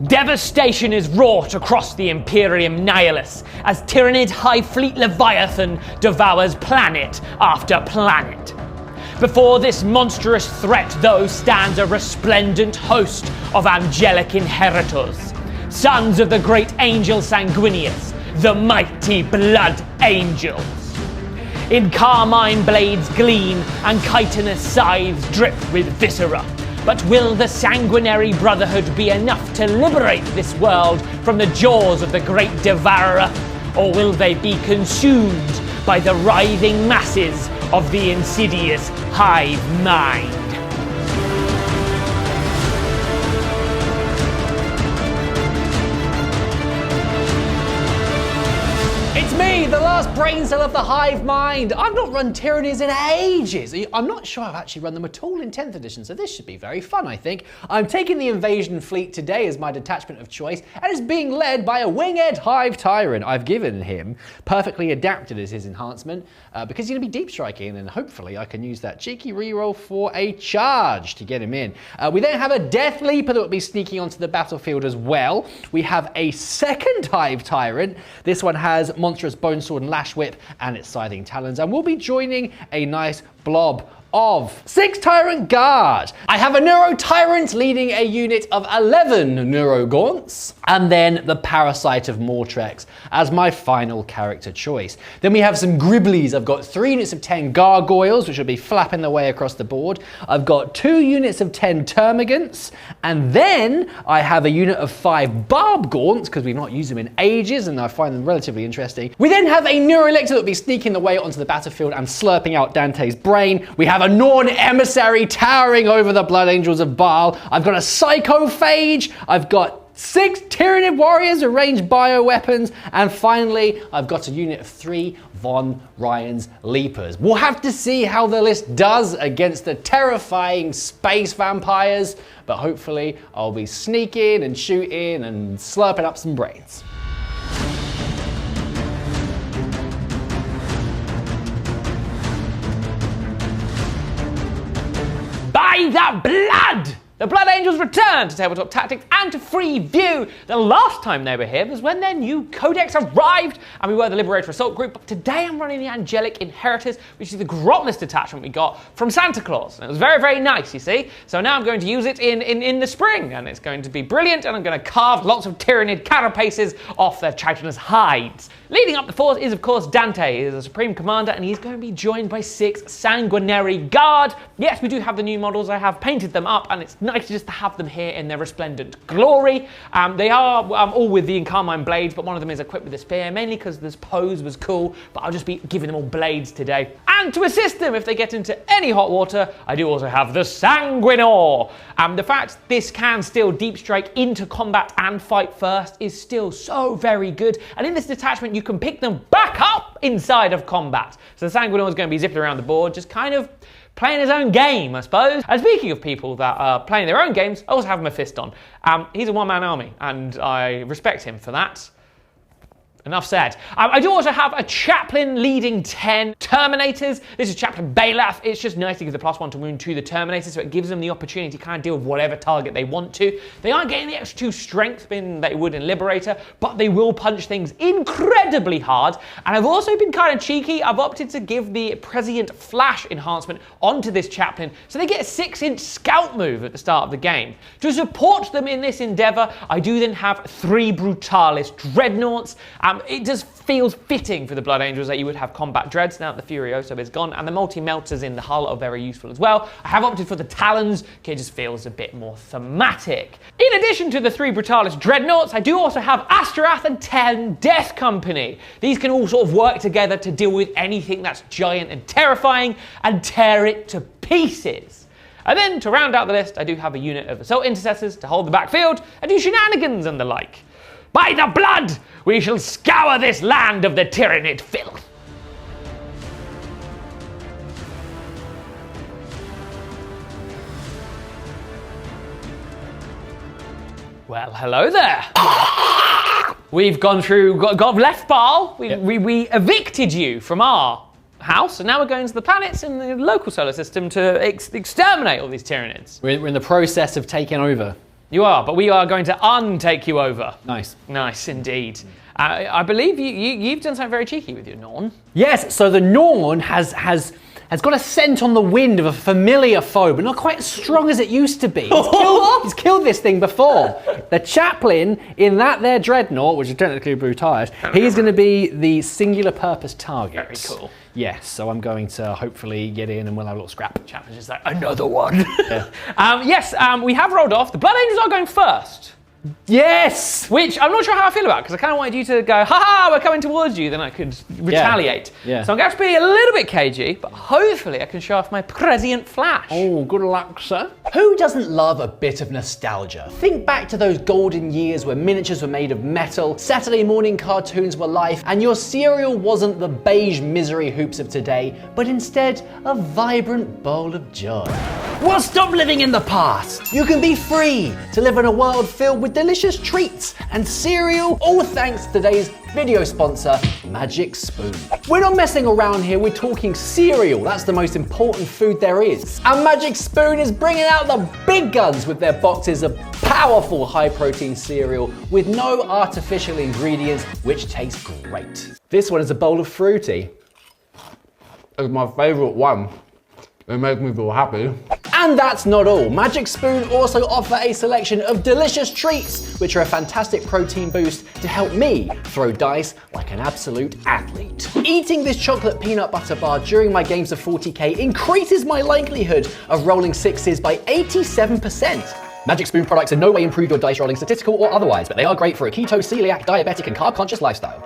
Devastation is wrought across the Imperium Nihilus as Tyranid High Fleet Leviathan devours planet after planet. Before this monstrous threat, though, stands a resplendent host of Angelic Inheritors, sons of the great Angel Sanguinius, the mighty Blood Angels. Encarmine blades gleam and chitinous scythes drip with viscera. But will the sanguinary brotherhood be enough to liberate this world from the jaws of the great devourer? Or will they be consumed by the writhing masses of the insidious hive mind? It's me, the last brain cell of the hive mind. I've not run Tyranids in ages. I'm not sure I've actually run them at all in 10th edition, so this should be very fun, I think. I'm taking the invasion fleet today as my detachment of choice, and it's being led by a winged Hive Tyrant. I've given him perfectly adapted as his enhancement because he's going to be deep striking, and hopefully I can use that cheeky reroll for a charge to get him in. We then have a Deathleaper that will be sneaking onto the battlefield as well. We have a second Hive Tyrant. This one has Monstrous, Bonesword and Lash whip and its scything talons, and we'll be joining a nice blob of 6 Tyrant Guard. I have a Neurotyrant leading a unit of 11 Neurogaunts, and then the Parasite of Mortrex as my final character choice. Then we have some Gribblies. I've got 3 units of 10 Gargoyles, which will be flapping their way across the board. I've got 2 units of 10 Termagants, and then I have a unit of 5 Barb Gaunts, because we've not used them in ages, and I find them relatively interesting. We then have a Neurolector that will be sneaking their way onto the battlefield and slurping out Dante's brain. We have a Norn Emissary towering over the Blood Angels of Baal. I've got a Psychophage. I've got 6 Tyranid warriors with ranged bioweapons. And finally, I've got a unit of 3 Von Ryan's Leapers. We'll have to see how the list does against the terrifying space vampires, but hopefully I'll be sneaking and shooting and slurping up some brains. By the blood! The Blood Angels return to Tabletop Tactics and to Free View. The last time they were here was when their new codex arrived and we were the Liberator Assault Group, but today I'm running the Angelic Inheritors, which is the Grotness detachment we got from Santa Claus. And it was very, very nice, you see. So now I'm going to use it in the spring, and it's going to be brilliant, and I'm going to carve lots of Tyranid carapaces off their chitinous hides. Leading up the force is, of course, Dante. He is the Supreme Commander, and he's going to be joined by 6 Sanguinary Guard. Yes, we do have the new models. I have painted them up, and it's nice just to have them here in their resplendent glory. They are all with the Encarmine blades, but one of them is equipped with a spear, mainly because this pose was cool, but I'll just be giving them all blades today. And to assist them if they get into any hot water, I do also have the Sanguinor. The fact this can still deep strike into combat and fight first is still so very good, and in this detachment you can pick them back up inside of combat. So the Sanguinor is going to be zipping around the board, just kind of playing his own game, I suppose. And speaking of people that are playing their own games, I also have Mephiston. He's a one-man army, and I respect him for that. Enough said. I do also have a Chaplain leading 10 Terminators. This is Chaplain Balaf. It's just nice to give the +1 to wound to the Terminators, so it gives them the opportunity to kind of deal with whatever target they want to. They aren't getting the extra 2 strength that they would in Liberator, but they will punch things incredibly hard. And I've also been kind of cheeky. I've opted to give the Prescient Flash enhancement onto this Chaplain, so they get a 6-inch scout move at the start of the game. To support them in this endeavor, I do then have 3 Brutalis Dreadnoughts. It just feels fitting for the Blood Angels that you would have combat dreads now that the Furioso is gone, and the multi-melters in the hull are very useful as well. I have opted for the Talons, okay, it just feels a bit more thematic. In addition to the 3 Brutalis Dreadnoughts, I do also have Astorath and 10 Death Company. These can all sort of work together to deal with anything that's giant and terrifying and tear it to pieces. And then to round out the list, I do have a unit of Assault Intercessors to hold the backfield and do shenanigans and the like. By the blood, we shall scour this land of the Tyranid filth. Well, hello there. We've gone through, left Baal. We evicted you from our house, and now we're going to the planets in the local solar system to exterminate all these Tyranids. We're in the process of taking over. You are, but we are going to untake you over. Nice. Nice indeed. I believe you've done something very cheeky with your Norn. Yes, so the Norn has got a scent on the wind of a familiar foe, but not quite as strong as it used to be. He's killed this thing before. The chaplain in that there dreadnought, which is technically Brutalis, he's going to be the singular purpose target. Very cool. Yes, so I'm going to hopefully get in and we'll have a little scrap. Chaplin's just like, another one. Yeah. We have rolled off. The Blood Angels are going first. Yes! Which I'm not sure how I feel about, because I kind of wanted you to go, ha, we're coming towards you, then I could retaliate. Yeah. So I'm going to have to be a little bit cagey, but hopefully I can show off my prescient flash. Oh, good luck, sir. Who doesn't love a bit of nostalgia? Think back to those golden years where miniatures were made of metal, Saturday morning cartoons were life, and your cereal wasn't the beige misery hoops of today, but instead a vibrant bowl of joy. Well, stop living in the past. You can be free to live in a world filled with delicious treats and cereal, all thanks to today's video sponsor, Magic Spoon. We're not messing around here, we're talking cereal. That's the most important food there is. And Magic Spoon is bringing out the big guns with their boxes of powerful high protein cereal with no artificial ingredients, which tastes great. This one is a bowl of fruity. It's my favorite one. It makes me feel happy. And that's not all. Magic Spoon also offer a selection of delicious treats, which are a fantastic protein boost to help me throw dice like an absolute athlete. Eating this chocolate peanut butter bar during my games of 40k increases my likelihood of rolling sixes by 87%. Magic Spoon products in no way improve your dice rolling, statistical or otherwise, but they are great for a keto, celiac, diabetic, and carb-conscious lifestyle.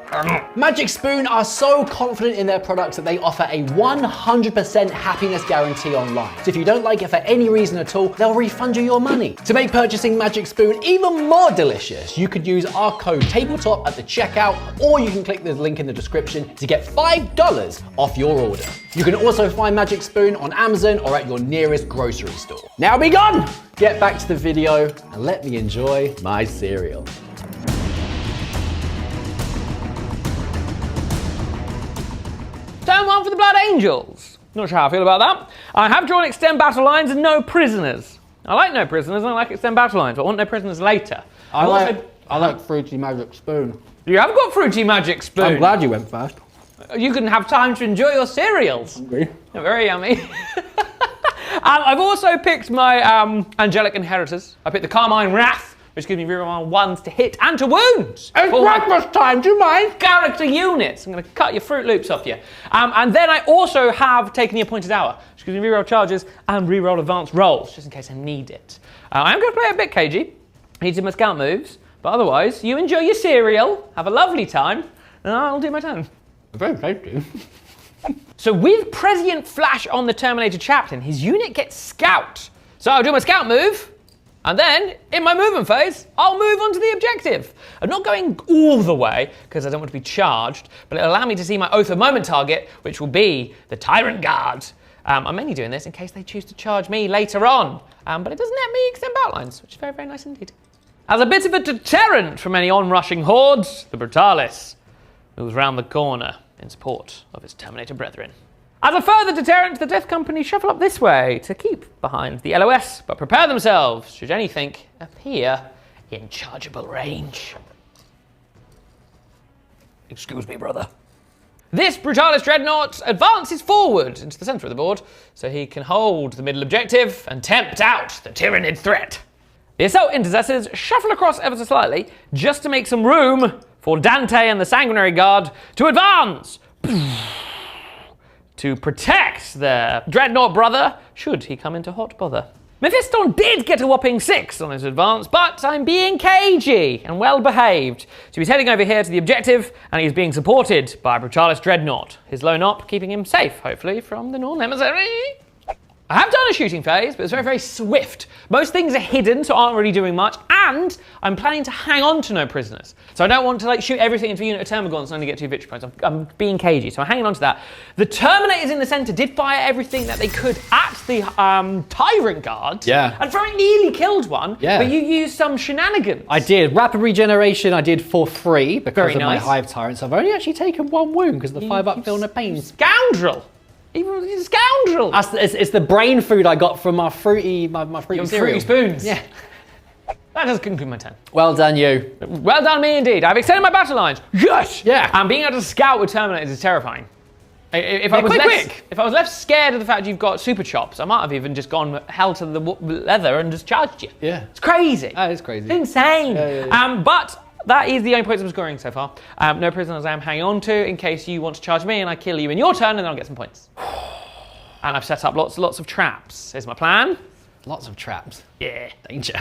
Magic Spoon are so confident in their products that they offer a 100% happiness guarantee online. So if you don't like it for any reason at all, they'll refund you your money. To make purchasing Magic Spoon even more delicious, you could use our code TABLETOP at the checkout, or you can click the link in the description to get $5 off your order. You can also find Magic Spoon on Amazon or at your nearest grocery store. Now be gone! Get back to the video and let me enjoy my cereal. Turn one for the Blood Angels. Not sure how I feel about that. I have drawn extend battle lines and no prisoners. I like no prisoners, and I like extend battle lines, but I want no prisoners later. I like fruity Magic Spoon. You have got fruity Magic Spoon. I'm glad you went first. You couldn't have time to enjoy your cereals. Hungry. They're very yummy. I've also picked my Angelic Inheritors. I picked the Encarmine Wrath, which gives me reroll ones to hit and to wound. It's breakfast time, do you mind? Character units. I'm going to cut your Fruit Loops off you. And then I also have taken the Appointed Hour, which gives me reroll charges and reroll advanced rolls, just in case I need it. I am going to play a bit cagey. I need to do my scout moves, but otherwise, you enjoy your cereal, have a lovely time, and I'll do my turn. Very tasty. So with Prescient Flash on the Terminator Chaplain, his unit gets Scout. So I'll do my Scout move, and then in my movement phase, I'll move on to the objective. I'm not going all the way, because I don't want to be charged, but it'll allow me to see my Oath of Moment target, which will be the Tyrant Guard. I'm mainly doing this in case they choose to charge me later on, but it doesn't let me extend battle lines, which is very, very nice indeed. As a bit of a deterrent from any on-rushing hordes, the Brutalis moves round the corner in support of its Terminator brethren. As a further deterrent, the Death Company shuffle up this way to keep behind the LOS, but prepare themselves should anything appear in chargeable range. Excuse me, brother. This Brutalis Dreadnought advances forward into the centre of the board so he can hold the middle objective and tempt out the Tyranid threat. The Assault Intercessors shuffle across ever so slightly just to make some room for Dante and the Sanguinary Guard to advance to protect their Dreadnought brother should he come into hot bother. Mephiston did get a whopping 6 on his advance, but I'm being cagey and well behaved. So he's heading over here to the objective and he's being supported by Brutalis Dreadnought, his lone op keeping him safe, hopefully, from the Norn emissary. I have done a shooting phase, but it's very, very swift. Most things are hidden, so aren't really doing much, and I'm planning to hang on to no prisoners. So I don't want to shoot everything into a unit of Termagants and only get 2 victory points. I'm being cagey, so I'm hanging on to that. The Terminators in the centre did fire everything that they could at the Tyrant Guard. Yeah. And very nearly killed one, yeah. But you used some shenanigans. I did. Rapid regeneration I did for free because very of nice. my Hive Tyrant, so I've only actually taken 1 wound because of the 5 up and pain. Scoundrel! Even a scoundrel! It's the brain food I got from my fruity, my fruity Your fruity spoons. Yeah. That does conclude my turn. Well done, you. Well done me indeed. I've extended my battle lines. Yes! Yeah. And being able to scout with Terminators is terrifying. If I was left scared of the fact you've got super chops, I might have even just gone hell to the leather and just charged you. Yeah. It's crazy. That is crazy. It's insane. Yeah. But that is the only points I'm scoring so far. No prisoners I am hanging on to in case you want to charge me and I kill you in your turn and then I'll get some points. And I've set up lots of traps. Here's my plan. Lots of traps. Yeah. Danger.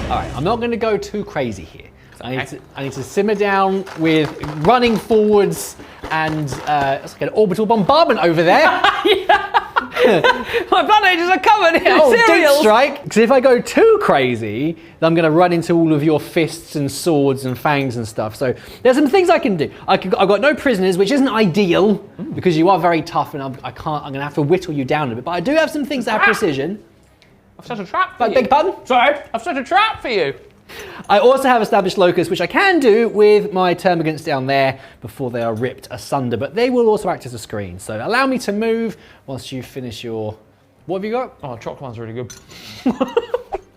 All right, I'm not going to go too crazy here. I need to simmer down with running forwards and it's like an orbital bombardment over there. My blood agents are covered in deep strike. Because if I go too crazy, then I'm going to run into all of your fists and swords and fangs and stuff. So there's some things I can do. I've got no prisoners, which isn't ideal because you are very tough and I'm going to have to whittle you down a bit. But I do have some things that have precision. I've set a trap for you. Beg pardon? Sorry, I've set a trap for you. I also have established locus, which I can do with my termagants down there before they are ripped asunder, but they will also act as a screen. So allow me to move whilst you finish your... What have you got? Oh, chocolate one's really good.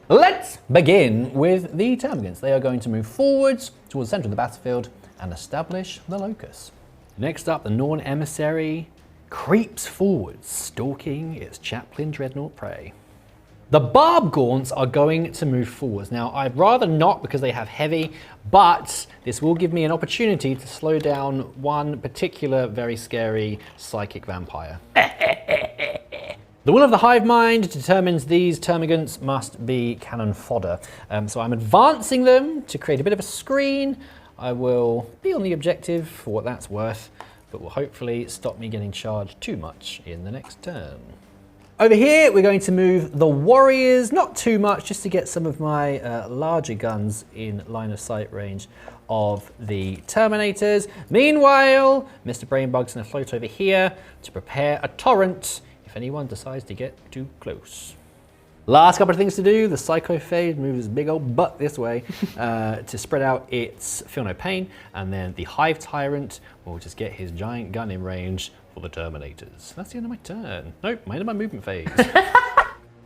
Let's begin with the termagants. They are going to move forwards towards the centre of the battlefield and establish the locus. Next up, the Norn emissary creeps forwards, stalking its chaplain dreadnought prey. The barb gaunts are going to move forwards. Now, I'd rather not because they have heavy, but this will give me an opportunity to slow down one particular very scary psychic vampire. The will of the hive mind determines these termagants must be cannon fodder. So I'm advancing them to create a bit of a screen. I will be on the objective for what that's worth, but will hopefully stop me getting charged too much in the next turn. Over here, we're going to move the warriors, not too much, just to get some of my larger guns in line of sight range of the Terminators. Meanwhile, Mr. Brainbug's going to float over here to prepare a torrent if anyone decides to get too close. Last couple of things to do, the Psychophage moves its big old butt this way to spread out its Feel No Pain, and then the Hive Tyrant will just get his giant gun in range for the Terminators. That's the end of my turn. Nope, my end of my movement phase.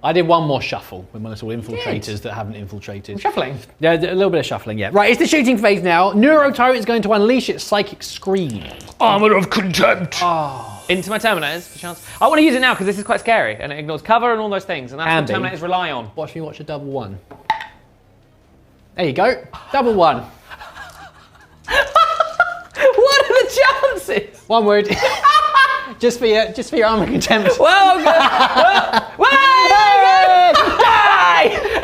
I did one more shuffle with my little infiltrators that haven't infiltrated. Shuffling? Yeah, a little bit of shuffling, yeah. Right, it's the shooting phase now. Neurotyrant is going to unleash its psychic scream. Armour of contempt. Oh. Into my Terminators, perchance. I want to use it now because this is quite scary and it ignores cover and all those things, and that's what Terminators rely on. Watch me watch a double one. There you go, double one. What are the chances? One word. just for your armour contempt. Well,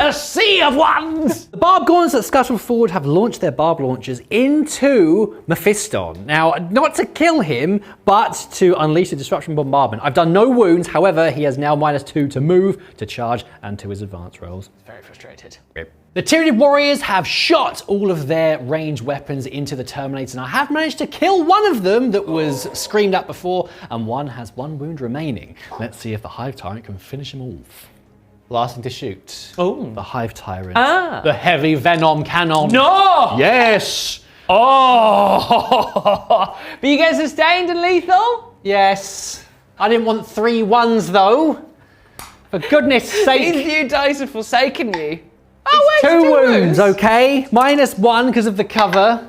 a sea of ones! The barb gaunts that scuttle forward have launched their barb launchers into Mephiston. Now, not to kill him, but to unleash the disruption bombardment. I've done no wounds, however, he has now -2 to move, to charge, and to his advance rolls. Very frustrated. Yep. The Tyranid warriors have shot all of their ranged weapons into the Terminators, and I have managed to kill one of them that was screamed at before, and one has 1 wound remaining. Let's see if the Hive Tyrant can finish him off. Last thing to shoot. Oh. The Hive Tyrant. Ah. The heavy venom cannon. No! Yes! Oh! But you get sustained and lethal? Yes. I didn't want 3 ones though. For goodness sake. These new dice have forsaken you. It's 2 wounds, okay? -1 because of the cover.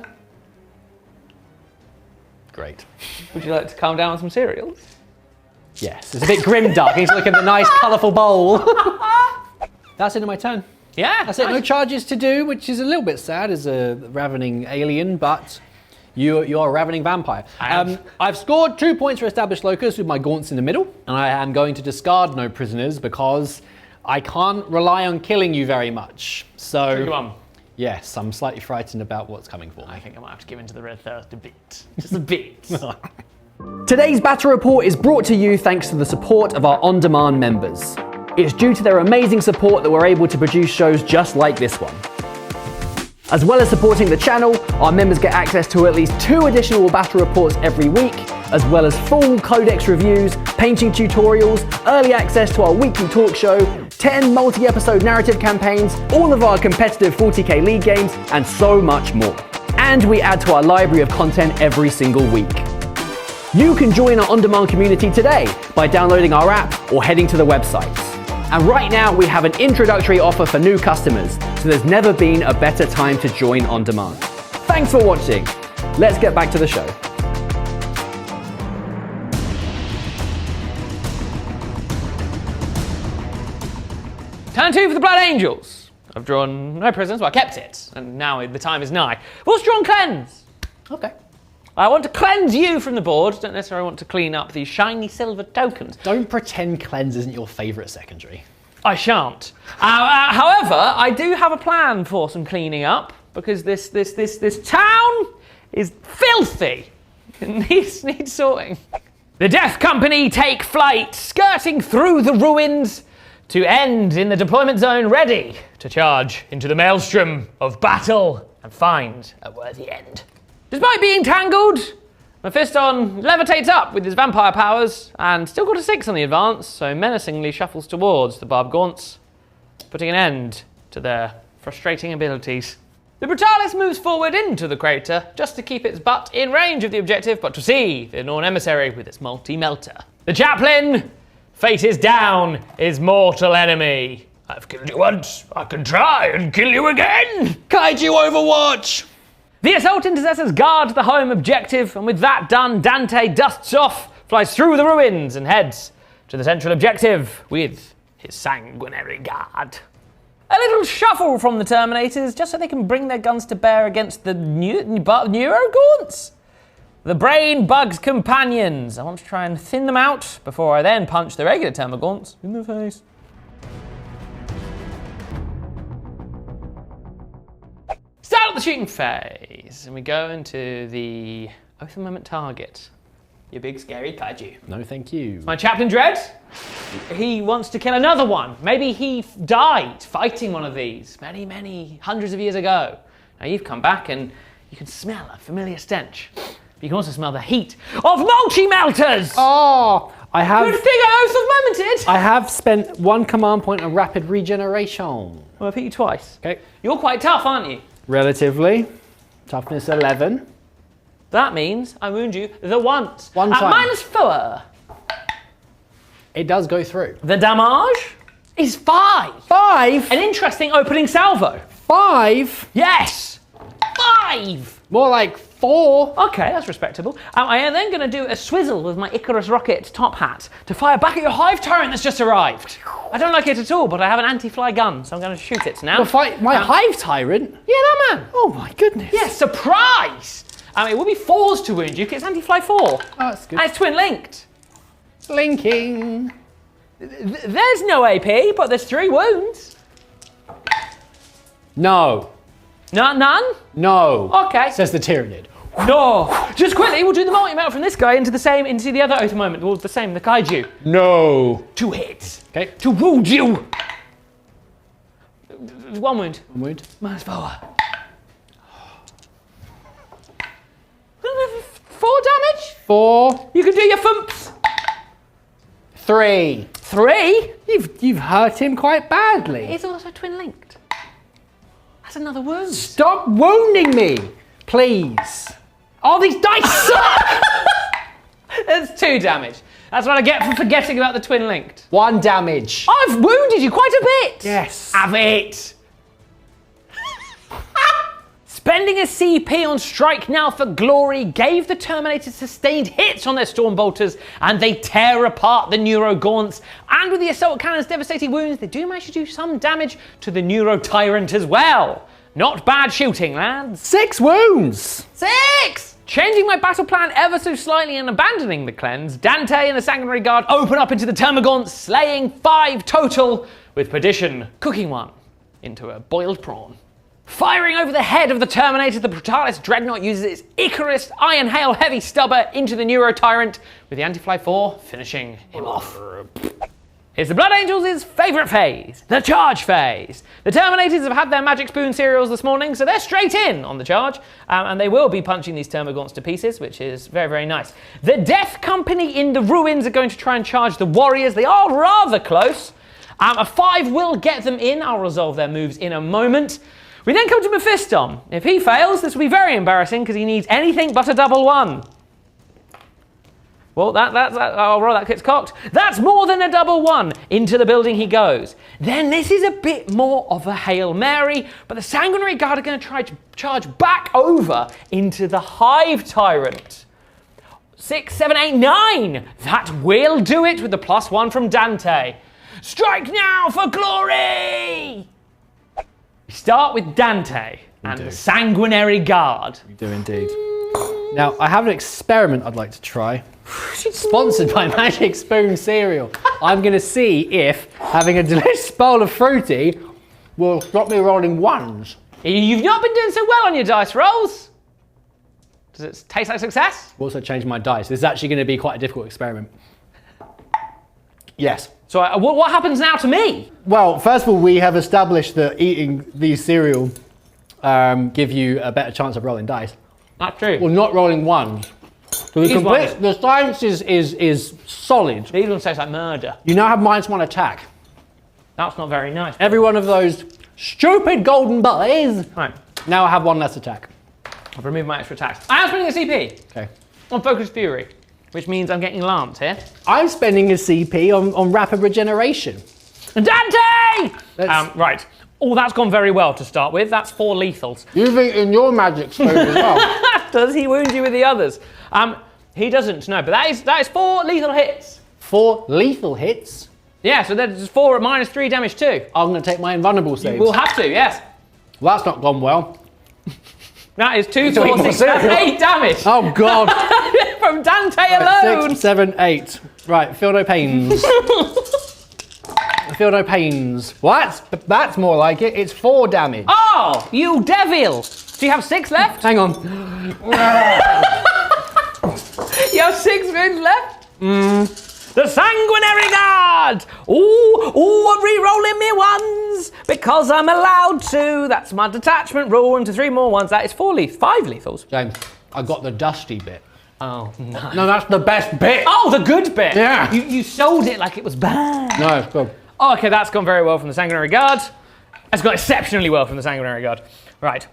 Great. Would you like to calm down on some cereals? Yes, it's a bit grimdark. He's looking at the nice, colourful bowl. That's it of my turn. Yeah. That's it. No charges to do, which is a little bit sad as a ravening alien, but you're a ravening vampire. I've scored 2 points for established locus with my gaunts in the middle, and I am going to discard no prisoners because I can't rely on killing you very much. So, yes, I'm slightly frightened about what's coming for me. I think I might have to give in to the red thirst a bit. Just a bit. Today's battle report is brought to you thanks to the support of our on-demand members. It's due to their amazing support that we're able to produce shows just like this one. As well as supporting the channel, our members get access to at least 2 additional battle reports every week, as well as full codex reviews, painting tutorials, early access to our weekly talk show, 10 multi-episode narrative campaigns, all of our competitive 40k league games, and so much more. And we add to our library of content every single week. You can join our on-demand community today by downloading our app or heading to the website. And right now we have an introductory offer for new customers, so there's never been a better time to join on demand. Thanks for watching. Let's get back to the show. Turn 2 for the Blood Angels. I've drawn no prisoners, well I kept it, and now the time is nigh. I've also drawn Cleanse. Okay. I want to cleanse you from the board, don't necessarily want to clean up these shiny silver tokens. Don't pretend Cleanse isn't your favourite secondary. I shan't. However, I do have a plan for some cleaning up, because this town is filthy. It needs sorting. The Death Company take flight, skirting through the ruins to end in the deployment zone, ready to charge into the maelstrom of battle and find a worthy end. Despite being tangled, Mephiston levitates up with his vampire powers and still got a 6 on the advance, so menacingly shuffles towards the barbed gaunts, putting an end to their frustrating abilities. The Brutalis moves forward into the crater just to keep its butt in range of the objective, but to see the Norn emissary with its multi-melter. The Chaplain, fate is down, his mortal enemy. I've killed you once, I can try and kill you again! Kaiju Overwatch! The Assault Intercessors guard the home objective, and with that done, Dante dusts off, flies through the ruins, and heads to the central objective with his sanguinary guard. A little shuffle from the Terminators, just so they can bring their guns to bear against the Neurogaunts. The Brain Bug's companions. I want to try and thin them out before I then punch the regular Termagaunts in the face. Start the shooting phase, and we go into the Oath of the Moment target. Your big scary kaiju. No, thank you. My Chaplain Dread, he wants to kill another one. Maybe he died fighting one of these many hundreds of years ago. Now you've come back and you can smell a familiar stench. But you can also smell the heat of multi-melters! Oh, I have... Good thing I Oath of Momented! I have spent 1 command point on rapid regeneration. Well, I've hit you twice. Okay. You're quite tough, aren't you? Relatively. Toughness 11. That means I wound you the once. One At time. -4. It does go through. The damage is 5. 5? An interesting opening salvo. 5? Yes! 5! More like 4. Okay, that's respectable. I am then going to do a swizzle with my Icarus rocket top hat to fire back at your Hive Tyrant that's just arrived. I don't like it at all, but I have an anti-fly gun, so I'm going to shoot it now. My Hive Tyrant? Yeah, that man. Oh my goodness. Yeah, surprise! It will be 4s to wound you, because it's anti-fly 4. Oh, that's good. And it's twin linked. Linking. There's no AP, but there's 3 wounds. No. None? No. Okay. Says the Tyranid. No. Just quickly, we'll do the multi-melt from this guy into the other Oath moment. Well, the same, the kaiju. No. 2 hits. Okay. To wound you. 1 wound. 1 wound. -4. 4 damage? 4. You can do your thumps. 3. 3? You've hurt him quite badly. It's also twin linked. That's another wound. Stop wounding me, please. Oh, these dice suck! That's 2 damage. That's what I get for forgetting about the twin linked. 1 damage. I've wounded you quite a bit. Yes. Have it. Spending a CP on Strike Now for Glory gave the Terminators sustained hits on their Stormbolters, and they tear apart the Neurogaunts. And with the Assault Cannon's devastating wounds, they do manage to do some damage to the Neurotyrant as well. Not bad shooting, lads. 6 wounds. 6! Changing my battle plan ever so slightly and abandoning the cleanse, Dante and the Sanguinary Guard open up into the Termagaunts, slaying 5 total, with Perdition cooking 1 into a boiled prawn. Firing over the head of the Terminator, the Brutalis Dreadnought uses its Icarus Iron Hail Heavy Stubber into the Neurotyrant, with the Anti-Fly 4 finishing him off. It's the Blood Angels' favourite phase, the charge phase. The Terminators have had their Magic Spoon cereals this morning, so they're straight in on the charge, and they will be punching these Termagaunts to pieces, which is very nice. The Death Company in the ruins are going to try and charge the Warriors. They are rather close. A 5 will get them in. I'll resolve their moves in a moment. We then come to Mephiston. If he fails, this will be very embarrassing because he needs anything but a double 1. Well, I'll roll that kit's cocked. That's more than a double one. Into the building he goes. Then this is a bit more of a Hail Mary, but the Sanguinary Guard are going to try to charge back over into the Hive Tyrant. 6, 7, 8, 9. That will do it with the +1 from Dante. Strike now for glory! We start with Dante and the Sanguinary Guard. We do indeed. Now, I have an experiment I'd like to try. Sponsored by Magic Spoon Cereal. I'm going to see if having a delicious bowl of fruity will stop me rolling ones. You've not been doing so well on your dice rolls. Does it taste like success? I've also changed my dice. This is actually going to be quite a difficult experiment. Yes. So what happens now to me? Well, first of all, we have established that eating these cereal give you a better chance of rolling dice. Not true. Well, not rolling ones. So the science is solid. These ones taste like murder. You now have -1 attack. That's not very nice. Every one of those stupid golden boys. Right. Now I have 1 less attack. I've removed my extra attacks. I am spending a CP Okay. on Focused Fury, which means I'm getting Lance here. I'm spending a CP on rapid regeneration. Dante! Right. Oh, that's gone very well to start with. That's 4 lethals. You've eaten your magic spoon as well. Does he wound you with the others? He doesn't, no, but that is 4 lethal hits. 4 lethal hits. Yeah, so there's 4 at -3 damage too. I'm going to take my invulnerable saves. We'll have to, yes. Well, that's not gone well. That is 2, 4, 6, that's 8 damage. Oh, God. From Dante alone. 6, 7, 8. Right, feel no pains. Feel no pains. What? That's more like it. It's 4 damage. Oh, you devil. Do you have 6 left? Hang on. You have 6 wounds left? The Sanguinary Guard! Ooh, I'm re-rolling me ones because I'm allowed to. That's my detachment rule into 3 more ones. That is 5 lethals. James, I got the dusty bit. Oh, no. No, that's the best bit. Oh, the good bit. Yeah. You sold it like it was bad. No, it's good. Oh, okay, that's gone very well from the Sanguinary Guard. That's gone exceptionally well from the Sanguinary Guard. Right.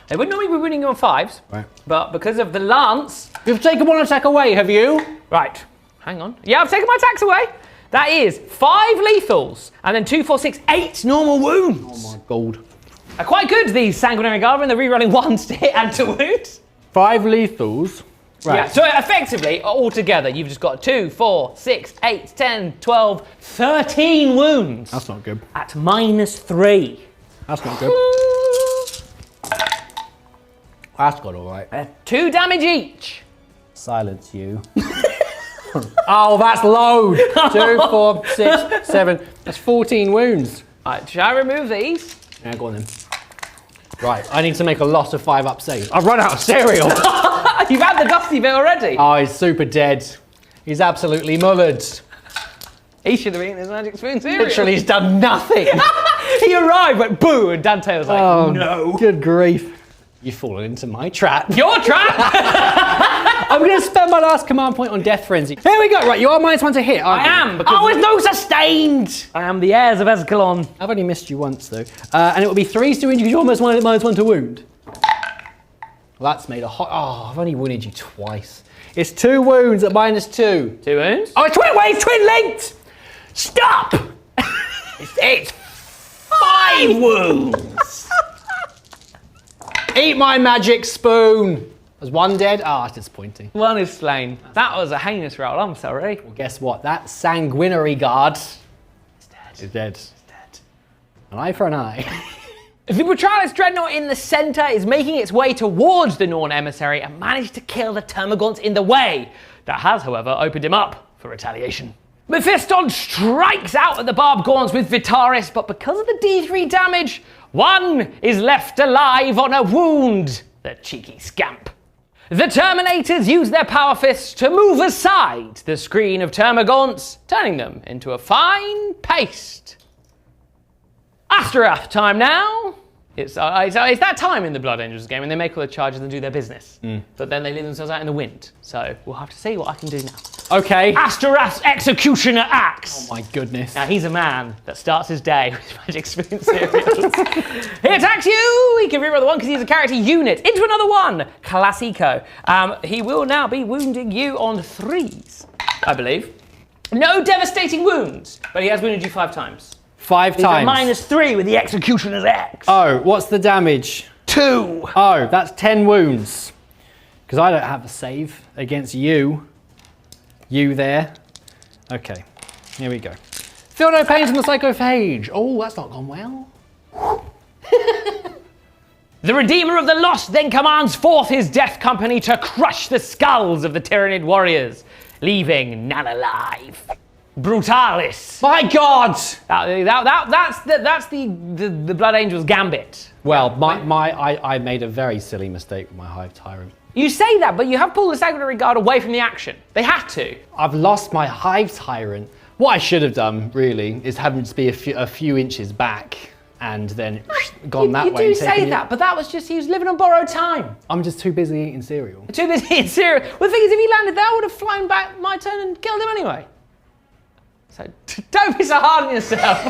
They would normally be winning on 5s, right, but because of the Lance... You've taken 1 attack away, have you? Right. Hang on. Yeah, I've taken my attacks away. That is 5 lethals, and then 2, 4, 6, 8 normal wounds. Oh my God. Are quite good, these Sanguinary Guard, when they're re-rolling 1s to hit and to wound. 5 lethals. Right. Yeah, so effectively, altogether, you've just got 2, 4, 6, 8, 10, 12, 13 wounds. That's not good. At -3. That's not good. That's got all right. 2 damage each. Silence you. Oh, that's load. 2, 4, 6, 7. That's 14 wounds. Right, shall I remove these? Yeah, go on then. Right, I need to make a lot of 5-up saves. I've run out of cereal. You've had the dusty bit already. Oh, he's super dead. He's absolutely mullered. He should have eaten his magic spoon cereal. Literally, he's done nothing. He arrived, went boo, and Dante was like, Oh, no. Good grief. You've fallen into my trap. Your trap! I'm going to spend my last command point on Death Frenzy. Here we go. Right, you are -1 to hit, aren't you? I am, because... Oh, it's no sustained! I am the heirs of Escalon. I've only missed you once, though. And it will be 3s to wound you because you're almost -1 to wound. Well, that's made a hot... Oh, I've only wounded you twice. It's 2 wounds at -2. 2 wounds? Oh, it's twin linked! Stop! it's 5 wounds! Eat my magic spoon! Was 1 dead? Ah, it's disappointing. 1 is slain. That was a heinous roll, I'm sorry. Well, guess what? That Sanguinary Guard It's dead. is dead. It's dead. An eye for an eye. The Brutalis Dreadnought in the centre is making its way towards the Norn Emissary and managed to kill the Termagants in the way. That has, however, opened him up for retaliation. Mephiston strikes out at the Barbgorns with Vitaris, but because of the D3 damage, 1 is left alive on a wound. The cheeky scamp. The Terminators use their power fists to move aside the screen of Termagants, turning them into a fine paste. Astaroth time now. It's that time in the Blood Angels game when they make all the charges and do their business. But then they leave themselves out in the wind. So we'll have to see what I can do now. Okay. Astorath's Executioner Axe. Oh my goodness. Now he's a man that starts his day with magic spoon cereals. He attacks you! He can reroll the one because he's a character unit. Into another one! Classico. He will now be wounding you on 3s, I believe. No devastating wounds, but he has wounded you 5 times. 5 times. He's at -3 with the Executioner's Axe. Oh, what's the damage? 2. Oh, that's 10 wounds. Because I don't have a save against you. You there. Okay, here we go. Feel no pain from the psychophage. Oh, that's not gone well. The Redeemer of the Lost then commands forth his death company to crush the skulls of the Tyranid warriors, leaving none alive. Brutalis. My God! That's the Blood Angel's gambit. Well, I made a very silly mistake with my Hive Tyrant. You say that, but you have pulled the Sanguinary Guard away from the action. They had to. I've lost my Hive Tyrant. What I should have done, really, is have him just be a few inches back and then gone that way. You do say that, but that was just, he was living on borrowed time. I'm just too busy eating cereal. Too busy eating cereal. Well, the thing is, if he landed there, I would have flown back my turn and killed him anyway. So don't be so hard on yourself.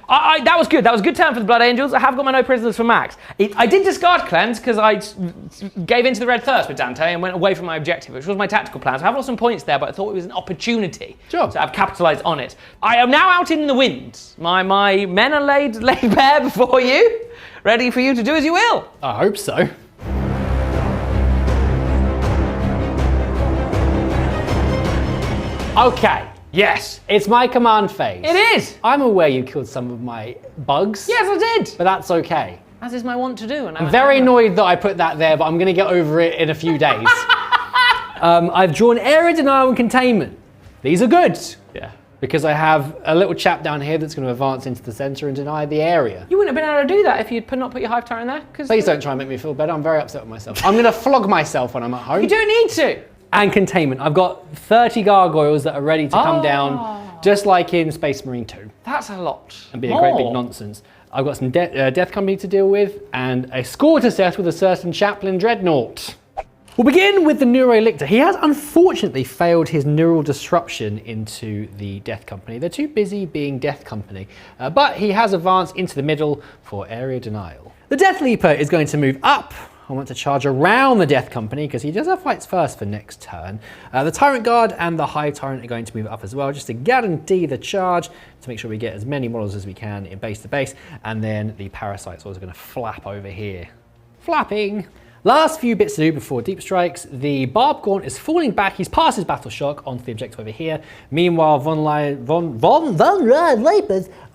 That was good. That was a good turn for the Blood Angels. I have got my no prisoners for Max. I did discard cleanse because I gave into the red thirst with Dante and went away from my objective, which was my tactical plan. So I have lost some points there, but I thought it was an opportunity. Sure. So I've capitalised on it. I am now out in the wind. My men are laid bare before you, ready for you to do as you will. I hope so. Okay. Yes. It's my command phase. It is. I'm aware you killed some of my bugs. Yes, I did. But that's okay. As is my wont to do. And I'm very annoyed that I put that there, but I'm going to get over it in a few days. I've drawn area denial and containment. These are good. Yeah. Because I have a little chap down here that's going to advance into the centre and deny the area. You wouldn't have been able to do that if you'd not put your Hive Tyrant there. Please don't try and make me feel better. I'm very upset with myself. I'm going to flog myself when I'm at home. You don't need to. And containment. I've got 30 gargoyles that are ready to come down, just like in Space Marine 2. That's a lot. And be a great big nonsense. I've got some death company to deal with, and a score to set with a certain Chaplain Dreadnought. We'll begin with the Neurolictor. He has unfortunately failed his neural disruption into the Death Company. They're too busy being Death Company, but he has advanced into the middle for area denial. The Deathleaper is going to move up. I want to charge around the Death Company because he does have fights first for next turn. The Tyrant Guard and the Hive Tyrant are going to move up as well, just to guarantee the charge, to make sure we get as many models as we can in base to base. And then the Parasite's also going to flap over here. Flapping! Last few bits to do before deep strikes. The Barb Gaunt is falling back. He's past his battle shock onto the objective over here. Meanwhile, Von Lapers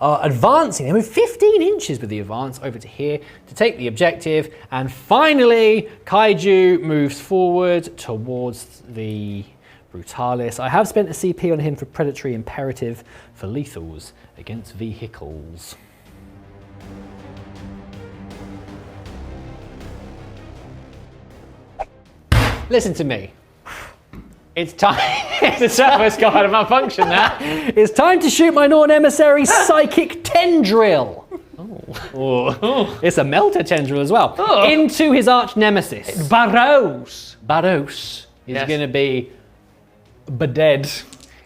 are advancing. They move 15 inches with the advance over to here to take the objective. And finally, Kaiju moves forward towards the Brutalis. I have spent a CP on him for Predatory Imperative for lethals against vehicles. Listen to me. It's time. It's the toughest card of malfunction now. It's time to shoot my non-emissary Psychic Tendril. Oh. It's a melter tendril as well. Oh. Into his arch nemesis. Barros. Barros is going to be dead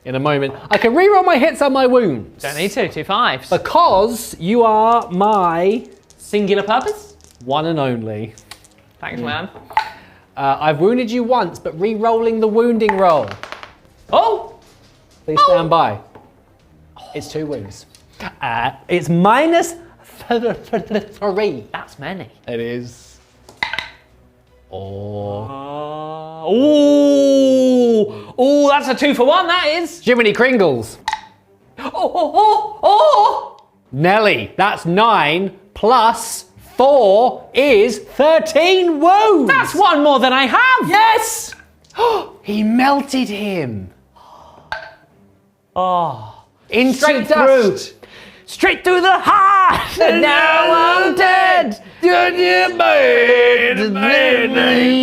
in a moment. I can reroll my hits and my wounds. Don't need to. 2 5s. Because you are my singular purpose. One and only. Thanks, man. I've wounded you once, but re-rolling the wounding roll. Oh! Please stand by. It's 2 wounds. It's minus 3. That's many. It is. Oh, that's a 2 for 1, that is. Jiminy Kringles. Nelly, that's 9 plus 4 is 13 wounds. That's 1 more than I have. Yes. He melted him. Straight through. Straight through the heart. And now I'm dead.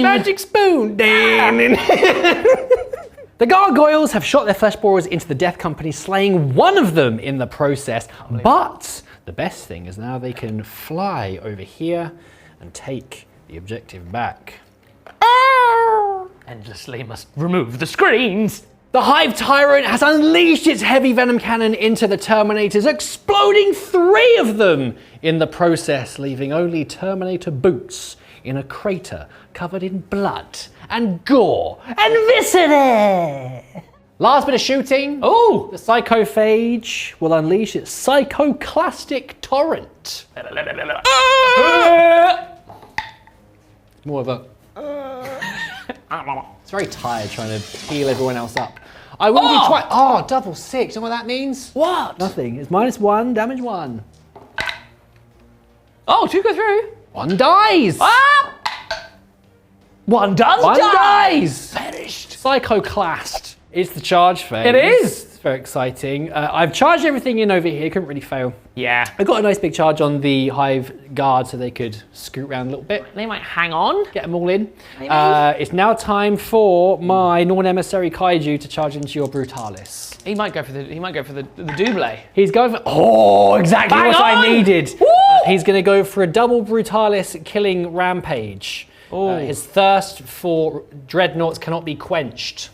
Magic spoon. The Gargoyles have shot their flesh borers into the Death Company, slaying one of them in the process, but The best thing is now they can fly over here and take the objective back. Endlessly must remove the screens. The Hive Tyrant has unleashed its heavy venom cannon into the Terminators, exploding 3 of them in the process, leaving only Terminator boots in a crater covered in blood and gore and viscera. Last bit of shooting. Oh! The Psychophage will unleash its Psychoclastic Torrent. More of a... It's very tired trying to heal everyone else up. I will be twice. Oh, double 6. You know what that means? What? Nothing. It's -1, damage 1. Oh, 2 go through. 1 dies. Ah! 1 does 1 die. dies. Perished. Psychoclast. It's the charge phase. It is. It's very exciting. I've charged everything in over here. Couldn't really fail. Yeah. I got a nice big charge on the Hive Guard so they could scoot around a little bit. They might hang on. Get them all in. Maybe. It's now time for my non-emissary kaiju to charge into your Brutalis. He might go for the double. He's going for exactly Bang what on! I needed. Woo! He's going to go for a double Brutalis killing rampage. His thirst for dreadnoughts cannot be quenched.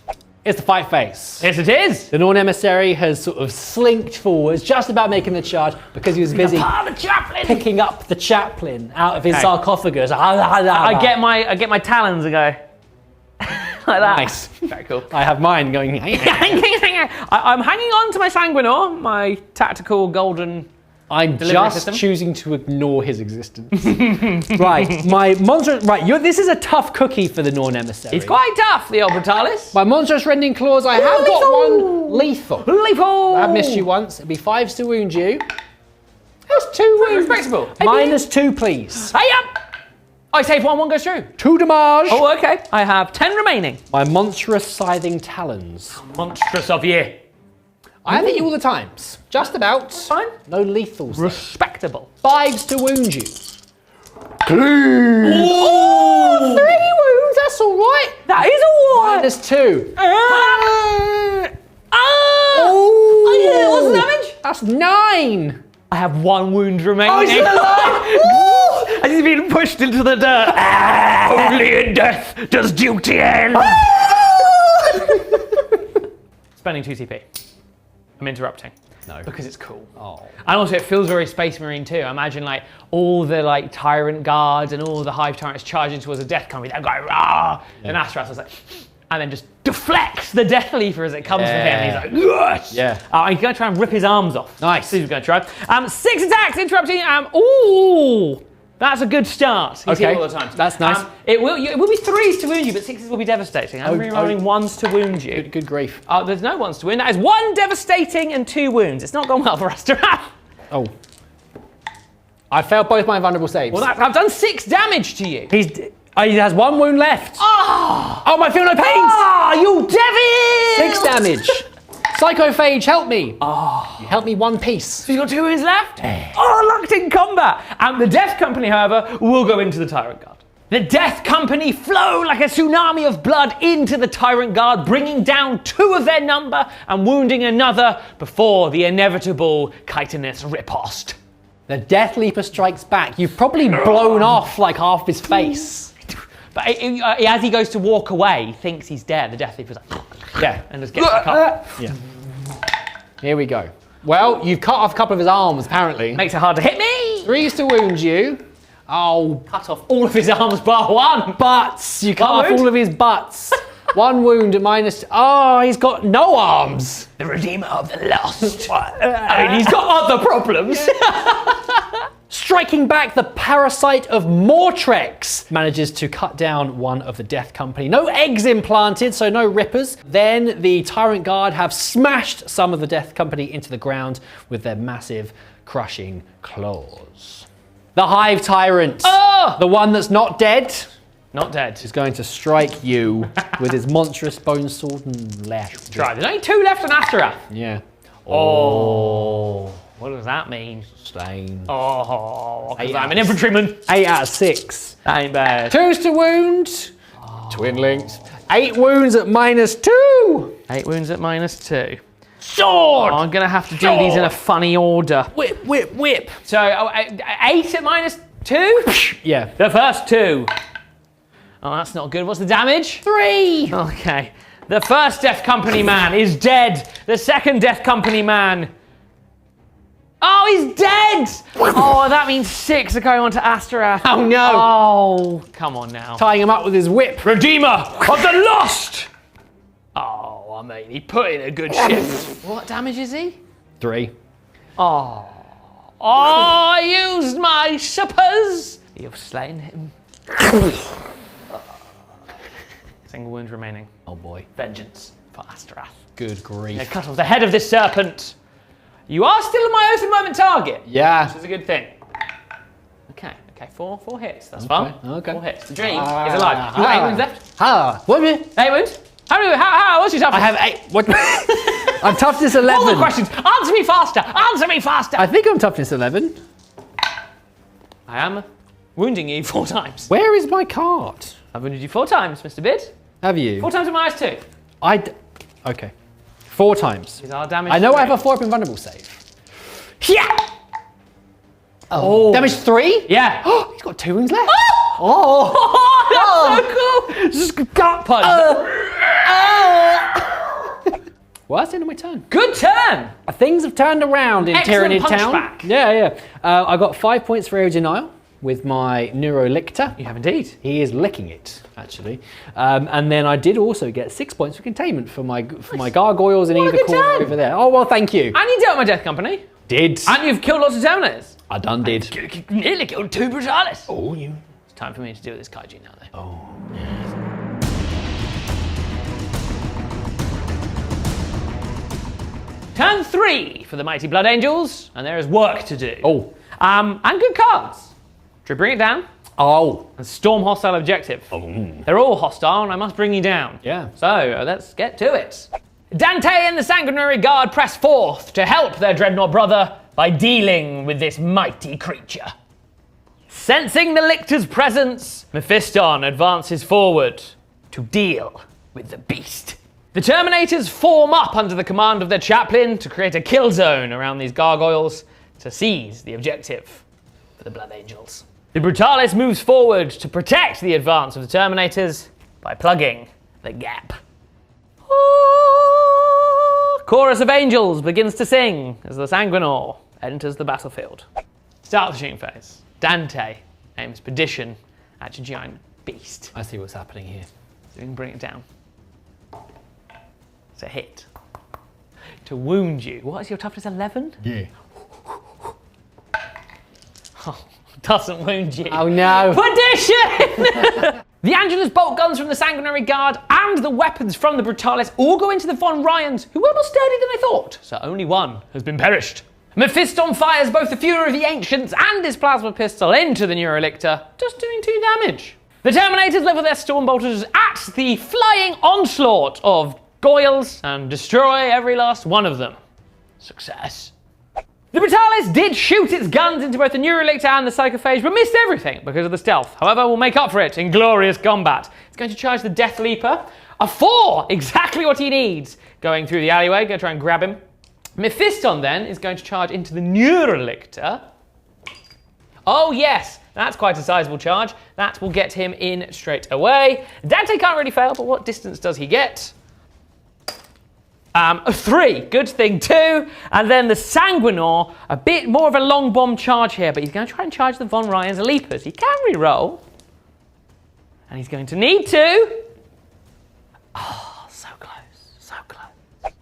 It's the fight phase. Yes, it is. The non-emissary has sort of slinked forwards, just about making the charge because he was busy Part of the chaplain. picking up the chaplain out of his sarcophagus. I get my talons and go like that. Nice. Very cool. I have mine going. I'm hanging on to my sanguinor, my tactical golden. I'm Delivery just system? choosing to ignore his existence. Right, my monstrous. Right, this is a tough cookie for the non-emissary. It's quite tough, the old Brutalis. My monstrous rending claws. I have got one lethal. Lethal. I've missed you once. It'd be 5s to wound you. That's 2 wounds. Respectable. -2, please. Hey up. I save 1 goes through. 2 damage. Oh, okay. I have 10 remaining. My monstrous scything talons. Monstrous of you. I have hit you all the times. Just about. Fine. No lethals. Respectable. 5s to wound you. Gleam. Oh, 3 wounds. That's all right. That is a one. -2. Yeah, what's the damage? That's 9. I have 1 wound remaining. Oh, he's still alive. And he's been pushed into the dirt. Only in death does duty end. Spending 2 TP. I'm interrupting. No. Because it's cool. Oh. And also it feels very Space Marine too. I imagine like all the like Tyrant guards and all the Hive Tyrants charging towards the Death Company. They're going, rah! And Astras was like, and then just deflects the Deathleaper as it comes for him. And he's like, yes! Yeah. He's going to try and rip his arms off. Nice. He's going to try. 6 attacks, interrupting. Ooh! That's a good start. He's hit all the time. That's nice. It will be 3s to wound you, but 6s will be devastating. I'm rerolling 1s to wound you. Good grief. There's no 1s to wound. That is 1 devastating and 2 wounds. It's not gone well for us to have. Oh. I failed both my vulnerable saves. Well, I've done 6 damage to you. He has 1 wound left. Oh, I feel no pains. you devil! 6 damage. Psychophage, help me. You help me 1 piece. He's got 2 wounds left. Locked in combat. And the Death Company, however, will go into the Tyrant Guard. The Death Company flow like a tsunami of blood into the Tyrant Guard, bringing down 2 of their number and wounding another before the inevitable chitinous riposte. The Deathleaper strikes back. You've probably blown off like half his face. But as he goes to walk away, he thinks he's dead. The Deathleaper's like, Yeah. and just gets back up. Yeah. Here we go. Well, you've cut off a couple of his arms, apparently. Makes it hard to hit me. 3s to wound you. Oh, Cut off all of his arms bar 1. butts. You cut One off wound? all of his butts. 1 wound at -. Oh, he's got no arms. The Redeemer of the Lost. I mean, he's got other problems. Striking back, the Parasite of Mortrex manages to cut down 1 of the Death Company. No eggs implanted, so no rippers. Then the Tyrant Guard have smashed some of the Death Company into the ground with their massive, crushing claws. The Hive Tyrant, the one that's not dead, Not dead. is going to strike you with his monstrous bone sword and lash. Try. There's only 2 left on Astaroth. Yeah. Oh. What does that mean? Stain. Oh, because 8 I'm an infantryman. 8 out of 6. That ain't bad. 2s to wound. Twin links. 8 wounds at -2. 8 wounds at -2. Sword! I'm gonna have to do these in a funny order. Whip, whip, whip. So 8 at -2? Yeah. The first 2. Oh, that's not good. What's the damage? 3. Okay. The first Death Company man is dead. The second Death Company man. Oh, he's dead! Oh, that means 6 are going on to Astaroth. Oh no! Oh, come on now. Tying him up with his whip. Redeemer of the Lost! Oh, I mean, he put in a good shift. What damage is he? 3. Oh. Oh, I used my suppers! You've slain him. Single wound remaining. Oh boy. Vengeance for Astaroth. Good grief. They cut off the head of this serpent. You are still my oath and moment target. Yeah. Which is a good thing. Okay, 4 hits. That's fun. Okay. 4 hits. The dream is alive. You got 8 wounds left? What? 8 wounds? How what's your toughness? I have 8. What? I'm toughness 11. All the questions. Answer me faster. Answer me faster. I think I'm toughness 11. I am wounding you 4 times. Where is my card? I've wounded you 4 times, Mr. Bid. Have you? 4 times with -2. Okay. 4 times. Is our damage I know 3. I have a 4 up invulnerable save. Yeah! Oh. Damage 3? Yeah. Oh, he's got 2 wounds left. Oh, that's so cool! Just gut punch. Well, that's the end of my turn. Good turn! Things have turned around in Excellent Tyranid Town. punchback. Yeah. I got 5 points for Area Denial with my Neurolictor. You have indeed. He is licking it, actually. And then I did also get 6 points for containment for my gargoyles in What a either good corner turn. over there. Oh, well, thank you. And you dealt with my Death Company. Did. And you've killed lots of Terminators. I done did. Nearly killed 2 Brutalis. Oh, you. It's time for me to deal with this kaiju now, though. Oh. Turn 3 for the Mighty Blood Angels, and there is work to do. Oh. And good cards. To bring it down Oh. and storm hostile objective. They're all hostile, and I must bring you down. Yeah. So let's get to it. Dante and the Sanguinary Guard press forth to help their dreadnought brother by dealing with this mighty creature. Sensing the lictor's presence, Mephiston advances forward to deal with the beast. The Terminators form up under the command of their chaplain to create a kill zone around these gargoyles to seize the objective for the Blood Angels. The Brutalis moves forward to protect the advance of the Terminators by plugging the gap. Chorus of angels begins to sing as the Sanguinor enters the battlefield. Start the shooting phase. Dante aims perdition at your giant beast. I see what's happening here. So we can bring it down. It's a hit. To wound you. What is your toughness, 11? Yeah. Oh, doesn't wound you. Oh no. Perdition! The Angelus bolt guns from the Sanguinary Guard and the weapons from the Brutalis all go into the Von Ryans, who were more sturdy than I thought, so only one has been perished. Mephiston fires both the Fury of the Ancients and his plasma pistol into the Neurolictor, just doing 2 damage. The Terminators level their storm bolters at the flying onslaught of Gargoyles and destroy every last one of them. Success. The Brutalis did shoot its guns into both the Neurolictor and the Psychophage, but missed everything because of the stealth. However, we'll make up for it in glorious combat. It's going to charge the Deathleaper. A 4, exactly what he needs. Going through the alleyway, go try and grab him. Mephiston then is going to charge into the Neurolictor. Oh yes, that's quite a sizable charge. That will get him in straight away. Dante can't really fail, but what distance does he get? 3, good thing 2, and then the Sanguinor, a bit more of a long bomb charge here, but he's going to try and charge the Von Ryans Leapers. He can re-roll, and he's going to need to. Oh, so close, so close.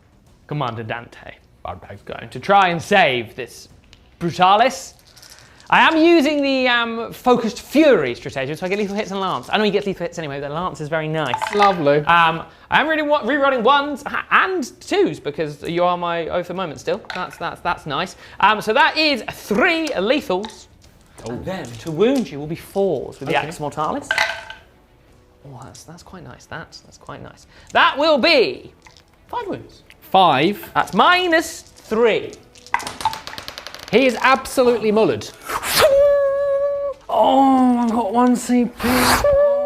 Commander Dante is going to try and save this Brutalis. I am using the focused fury strategy, so I get lethal hits and lance. I know he gets lethal hits anyway, but the lance is very nice. Lovely. I am really re-rolling 1s and 2s because you are my oath of moment still. That's nice. So that is 3 lethals. And then to wound you will be 4s with the Axe Mortalis. Oh, that's quite nice. That's quite nice. That will be 5 wounds. 5. That's -3. He is absolutely mullered. Oh, I've got 1 CP.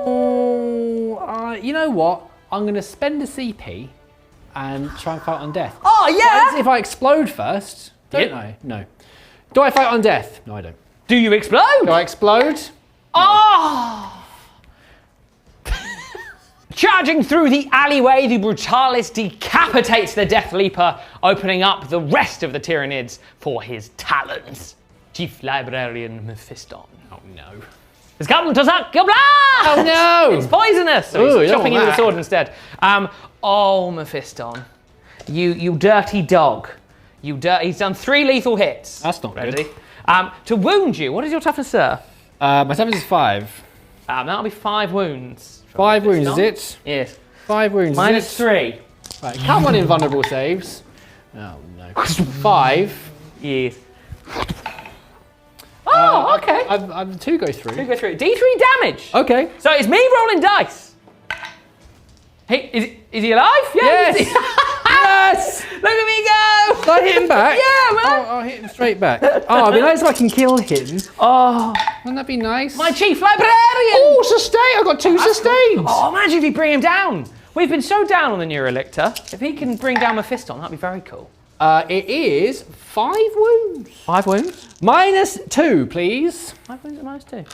Oh, you know what? I'm going to spend a CP and try and fight on death. Oh, yeah! But if I explode first, don't Yep. I? No. Do I fight on death? No, I don't. Do you explode? Do I explode? Oh! Charging through the alleyway, the Brutalis decapitates the Deathleaper, opening up the rest of the Tyranids for his talons. Chief Librarian Mephiston. Oh no. Has come to suck your blood! Oh no! It's poisonous! So Ooh, he's you don't chopping want you with a that. sword instead. Oh, Mephiston. You dirty dog. He's done 3 lethal hits. That's not Ready? good. To wound you, what is your toughness, sir? My toughness is 5. That'll be 5 wounds. 5 wounds, is Mephiston. it? Yes. 5 wounds, Minus is it? 3. Right, come on in vulnerable saves. Oh no. 5. Yes. Oh, okay. I've 2 go through. 2 go through. D3 damage. Okay. So it's me rolling dice. Hey, is he alive? Yeah. Yes! Yes! Look at me go! Can I hit him back? Yeah, man. I'll hit him straight back. Oh, it'd be nice if I can kill him. Oh, Wouldn't that be nice? my chief librarian! Oh, sustain! I got 2 sustains. Oh, imagine if you bring him down. We've been so down on the Neurolictor. If he can bring down Mephiston, that'd be very cool. It is 5 wounds. 5 wounds. Minus 2, please. 5 wounds at minus 2.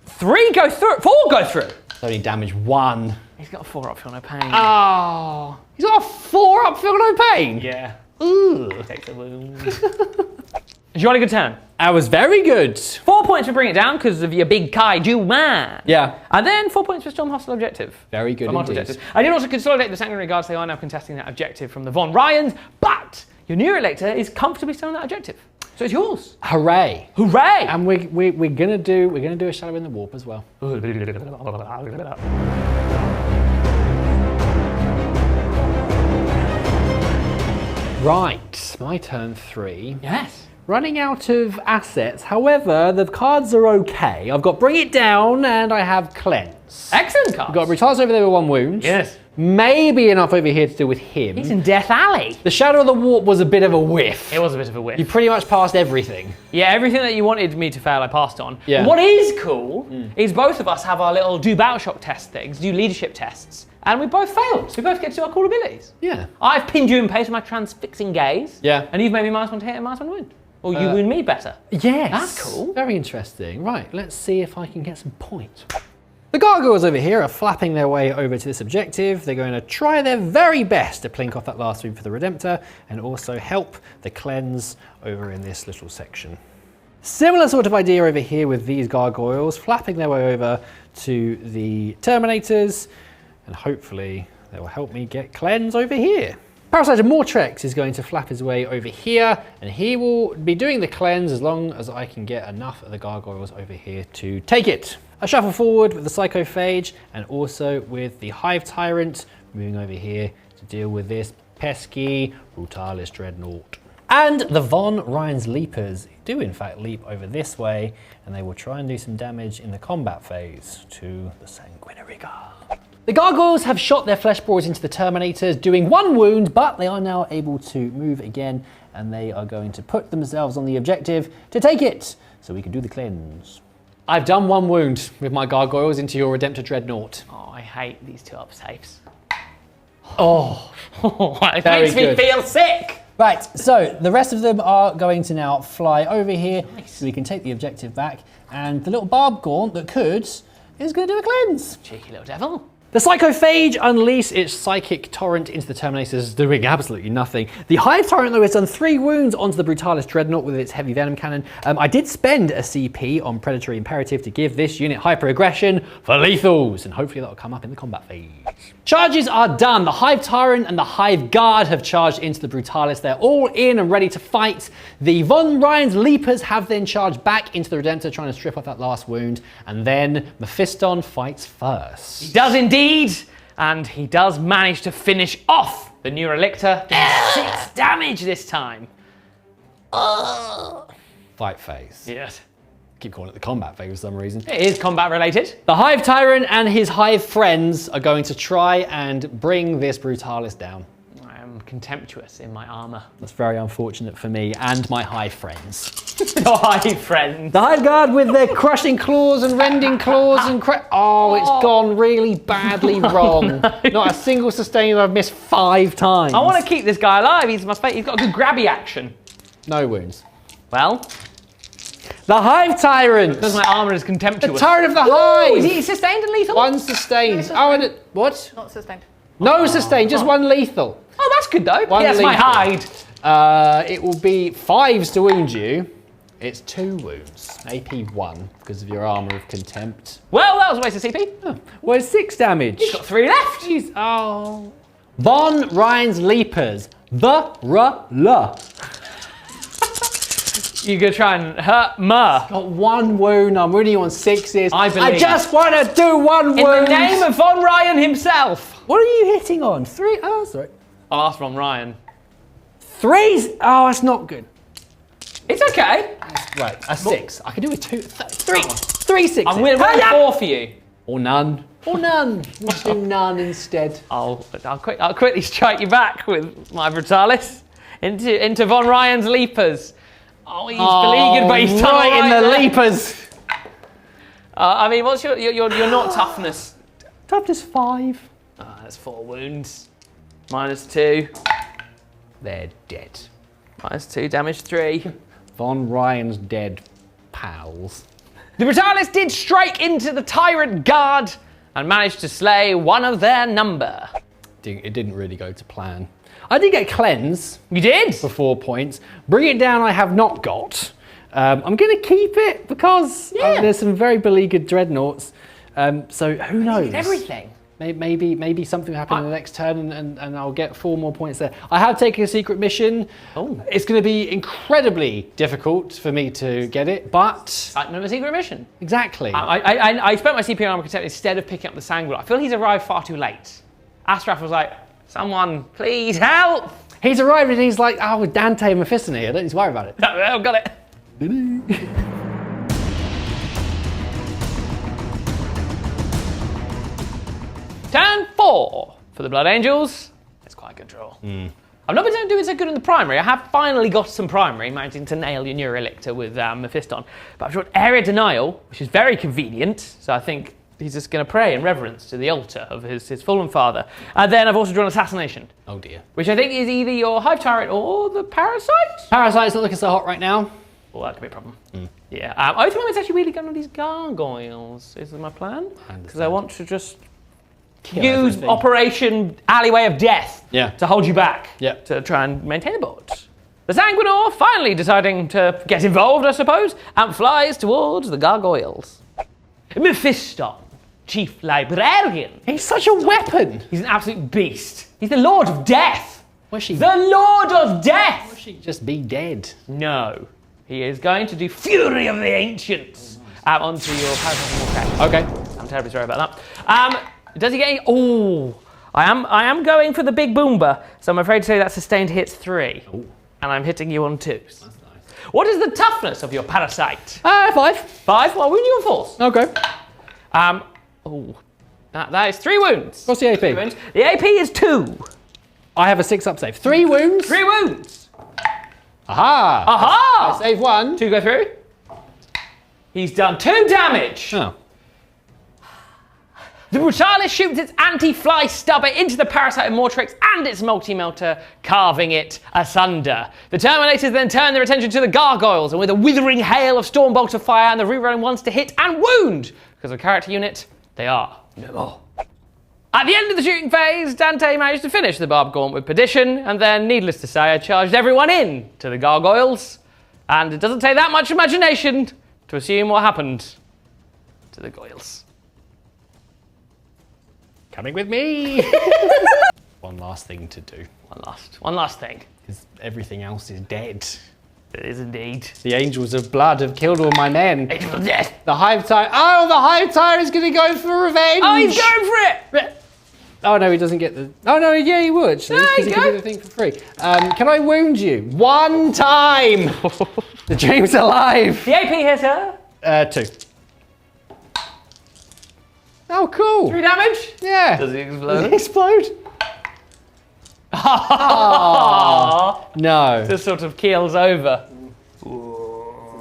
3 go through. 4 go through. It's only damage 1. He's got a 4 up, feel no pain. Oh, he's got a 4 up, feel no pain. Yeah. Ooh. Takes a wound. Did you want a good turn? That was very good. 4 points for bring it down because of your big kaiju man. Yeah. And then 4 points for storm hostile objective. Very good From multiple indeed. objectives. I did also consolidate the sanguinary guards. They are now contesting that objective from the Von Ryans, but your Neurolictor is comfortably still on that objective. So it's yours. Hooray. Hooray! And we're gonna do a Shadow in the Warp as well. Right, my turn 3. Yes. Running out of assets, however, the cards are okay. I've got Bring It Down and I have Cleanse. Excellent cards. I've got Brutalis over there with 1 wound. Yes. Maybe enough over here to deal with him. He's in Death Alley. The Shadow of the Warp was a bit of a whiff. It was a bit of a whiff. You pretty much passed everything. Yeah, everything that you wanted me to fail, I passed on. Yeah. What is cool is both of us have our little do battle shock test things, do leadership tests, and we both failed. So we both get to do our cool abilities. Yeah. I've pinned you in pace with my transfixing gaze. Yeah. And you've made me -1 to hit and -1 to wound. Or you wound me better. Yes. That's cool. Very interesting. Right, let's see if I can get some points. The Gargoyles over here are flapping their way over to this objective. They're going to try their very best to plink off that last wound for the Redemptor and also help the Cleanse over in this little section. Similar sort of idea over here with these Gargoyles flapping their way over to the Terminators, and hopefully they will help me get Cleanse over here. Parasite of Mortrex is going to flap his way over here, and he will be doing the Cleanse as long as I can get enough of the Gargoyles over here to take it. I shuffle forward with the Psychophage and also with the Hive Tyrant, moving over here to deal with this pesky Brutalis Dreadnought. And the Von Ryan's Leapers do in fact leap over this way, and they will try and do some damage in the combat phase to the Sanguinary Guard. The Gargoyles have shot their flesh boars into the Terminators, doing 1 wound, but they are now able to move again, and they are going to put themselves on the objective to take it, so we can do the Cleanse. I've done 1 wound with my Gargoyles into your Redemptor Dreadnought. Oh, I hate these 2 up safes. Oh, It very makes me good. feel sick. Right, so the rest of them are going to now fly over here, so we can take the objective back, and the little Barb Gaunt that could is going to do a Cleanse. Cheeky little devil. The Psychophage unleashes its Psychic Torrent into the Terminators, doing absolutely nothing. The Hive Tyrant, though, has done 3 wounds onto the Brutalis Dreadnought with its Heavy Venom Cannon. I did spend a CP on Predatory Imperative to give this unit Hyper-Aggression for lethals, and hopefully that'll come up in the combat phase. Charges are done. The Hive Tyrant and the Hive Guard have charged into the Brutalis. They're all in and ready to fight. The Von Ryan's Leapers have then charged back into the Redemptor, trying to strip off that last wound, and then Mephiston fights first. He does indeed, and he does manage to finish off the Neurolictor, doing 6 damage this time. Fight phase. Yes. Keep calling it the combat phase for some reason. It is combat related. The Hive Tyrant and his Hive friends are going to try and bring this Brutalis down. I am contemptuous in my armour. That's very unfortunate for me and my Hive friends. Your Hive friends. The Hive Guard with their crushing claws and rending claws and oh, it's gone really badly wrong. No. Not a single sustain. I've missed 5 times. I want to keep this guy alive. He's got a good grabby action. No wounds. Well, the Hive Tyrant. Because my armour is contemptuous. The Tyrant of the Hive. Is he sustained and lethal? 1 sustained. Oh, and what? Not sustained. No sustained, just 1 lethal. Oh, that's good though. One That's my lethal. hide. It will be 5s to wound you. It's 2 wounds. AP 1 because of your armour of contempt. Well, that was a waste of CP. Oh, well, it's 6 damage. You've got 3 left. Jeez. Oh. Von Ryan's Leapers. The You're going to try and hurt Mur. Got 1 wound. I'm really on 6s. I believe. I just want to do 1 wound. In the name of Von Ryan himself. What are you hitting on? 3? Oh, sorry. I'll ask Von Ryan. 3s? Oh, that's not good. It's okay. Right, a 6. I can do with 2. 3. 3 6. I'm willing 4 for you. Or none. Or none. Let's do none instead. I'll quickly strike you back with my Brutalis into Von Ryan's Leapers. Oh, he's beleaguered, but he's right in the there. Leapers. I mean, what's your not toughness? Toughness 5. That's 4 wounds. -2. They're dead. -2, damage 3. Von Ryan's dead pals. The Brutalis did strike into the Tyrant Guard and managed to slay one of their number. It didn't really go to plan. I did get cleanse. You did? For 4 points. Bring it down I have not got. I'm going to keep it because there's some very beleaguered dreadnoughts. So who knows? Everything. Maybe something will happen in the next turn and I'll get 4 more points there. I have taken a secret mission. Oh. It's going to be incredibly difficult for me to get it, but... Another secret mission. Exactly. I spent my CP on armor contempt instead of picking up the sanguinary. I feel he's arrived far too late. Astraf was like, someone, please help. He's arrived and he's like, oh, with Dante and Mephisto here, don't need to worry about it. I've got it. Turn 4 for the Blood Angels. That's quite a good draw. I've not been doing so good in the primary. I have finally got some primary, managing to nail your Neurolictor with Mephiston. But I've drawn Area Denial, which is very convenient. So I think he's just going to pray in reverence to the altar of his fallen father. And then I've also drawn Assassination. Oh dear. Which I think is either your Hive Tyrant or the Parasite. Parasite's not looking so hot right now. Well, that could be a problem. Yeah. I think it's actually really going on these Gargoyles. Is my plan? Because I want to just use everything. Operation Alleyway of Death to hold you back. To try and maintain the board. The Sanguinor finally deciding to get involved, I suppose, and flies towards the Gargoyles. Mephiston, Chief Librarian. He's such a weapon. He's an absolute beast. He's the Lord of Death. Was she? The Lord of Death. Will she just be dead? No. He is going to do Fury of the Ancients onto your Parasite of Mortrex. Okay. I'm terribly sorry about that. Does he get any... Oh, I am going for the big boomba, so I'm afraid to say that sustained hits 3. Ooh. And I'm hitting you on 2s. That's nice. What is the toughness of your Parasite? 5. 5? Well, wound you on 4s. Okay. That is 3 wounds. What's the AP? 3 wounds. The AP is 2. I have a 6 up save. 3 wounds. 3 wounds. Aha! Aha! I save 1. 2 go through. He's done 2 damage. Oh. The Brutalis shoots its anti-fly stubber into the Parasite of Mortrex and its multi-melter, carving it asunder. The Terminators then turn their attention to the Gargoyles, and with a withering hail of storm bolts of fire and the rerolling ones to hit and wound, because of character unit, they are no more. At the end of the shooting phase, Dante managed to finish the Barb Gaunt with Perdition, and then, needless to say, I charged everyone in to the Gargoyles. And it doesn't take that much imagination to assume what happened to the Goyles. Coming with me. One last thing to do. One last thing. Because everything else is dead. It is indeed. The Angels of Blood have killed all my men. Angel of Death. The Hive Tyrant. Oh, the Hive Tyrant is going to go for revenge. Oh, he's going for it. Oh no, he doesn't get the... Oh no, yeah, he would, because he can do the thing for free. Can I wound you? 1 time! The dream's alive! The AP hits her. 2. Oh, cool. 3 damage? Yeah. Does he explode? Does he explode? Oh, No. just sort of keels over.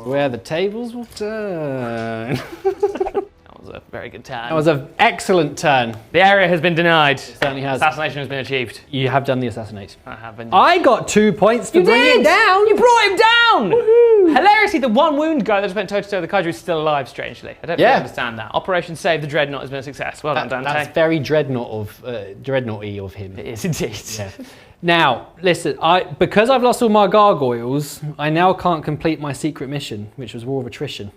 Where the tables will turn. That was a very good turn. That was an excellent turn. The area has been denied. It certainly has. Assassination has been achieved. You have done the assassinate. I have been. I got 2 points to You bring did! it down. You brought him down! Woohoo! Hilariously, the one wound guy that just went toe-to-toe with the Kaiju is still alive, strangely. I don't really Yeah. understand that. Operation Save the Dreadnought has been a success. Well done, Dante. That's very dreadnought-y of him. It is indeed. Yeah. Now, listen, because I've lost all my gargoyles, I now can't complete my secret mission, which was War of Attrition.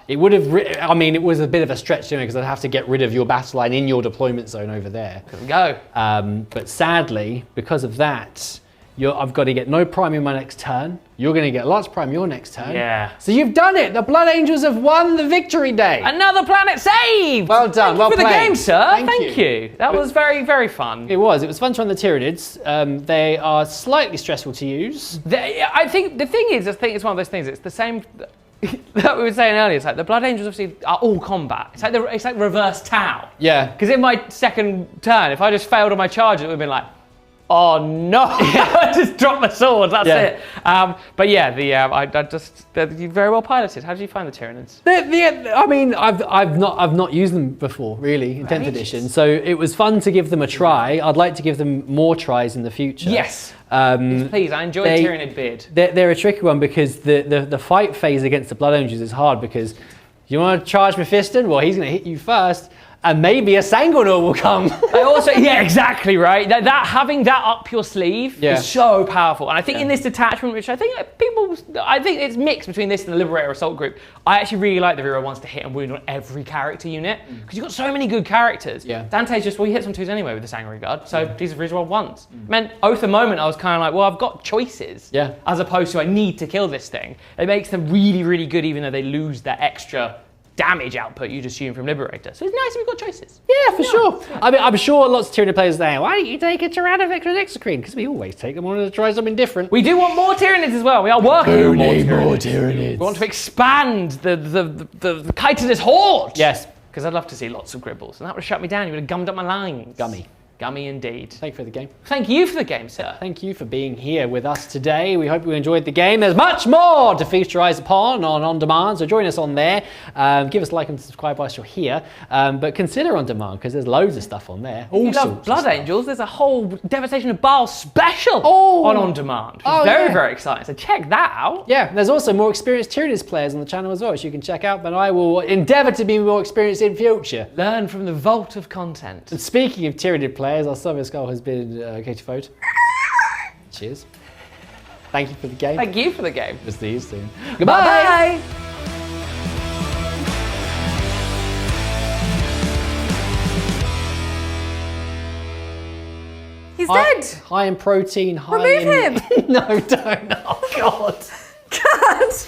It would have, it was a bit of a stretch because I'd have to get rid of your battle line in your deployment zone over there. There we go. But sadly, because of that, I've got to get no prime in my next turn. You're going to get lots prime your next turn. Yeah. So you've done it. The Blood Angels have won the victory day. Another planet saved! Well done, Thank well you for played. the game, sir. Thank you. That was very, very fun. It was fun to run the Tyranids. They are slightly stressful to use. I think the thing is, it's one of those things. It's the same that we were saying earlier. It's like the Blood Angels obviously are all combat. It's like reverse Tau. Yeah. Because in my second turn, if I just failed on my charge, it would have been like, oh no! I just dropped my sword. That's it. But yeah, you very well piloted. How did you find the Tyranids? I've not used them before, really, in 10th edition. So it was fun to give them a try. I'd like to give them more tries in the future. Yes. Please, I enjoy Tyranid beard. They're a tricky one because the fight phase against the Blood Angels is hard because you want to charge Mephiston? Well, he's going to hit you first. And maybe a Sanguinary will come. Yeah, exactly, right? Having that up your sleeve is so powerful. And I think in this detachment, which I think it's mixed between this and the Liberator Assault Group, I actually really like the Vero wants to hit and wound on every character unit. Because you've got so many good characters. Yeah. Dante's just, he hits on 2s anyway with the Sanguinary Guard. So these are for his roll 1s. Meant, Oath of Moment, I was kind of like, well, I've got choices. Yeah. As opposed to I need to kill this thing. It makes them really, really good even though they lose that extra damage output you'd assume from Liberator. So it's nice if we've got choices. Yeah, for sure. I'm sure lots of Tyranid players are saying, why don't you take a Tyrannosaurus Exocrine? Because we always take them on to try something different. We do want more Tyranids as well. We are working on more Tyranids. We want to expand the chitinous horde. Yes. Because I'd love to see lots of Gribbles. And that would have shut me down. You would have gummed up my lines. Gummy indeed. Thank you for the game. Thank you for the game, sir. Thank you for being here with us today. We hope you enjoyed the game. There's much more to feast your eyes upon on demand, so join us on there. Give us a like and subscribe whilst you're here. But consider on demand, because there's loads of stuff on there. If you love Blood Angels, there's a whole Devastation of Baal special on demand. Which is very, very exciting. So check that out. Yeah, there's also more experienced Tyranids players on the channel as well, which you can check out, but I will endeavour to be more experienced in future. Learn from the vault of content. And speaking of Tyranid players, our Summer Skull has been Katie Fode. Cheers. Thank you for the game. Thank you for the game. We'll see you soon. Goodbye. Bye. He's dead. High in protein, high Remove in... him. No, don't. Oh, God.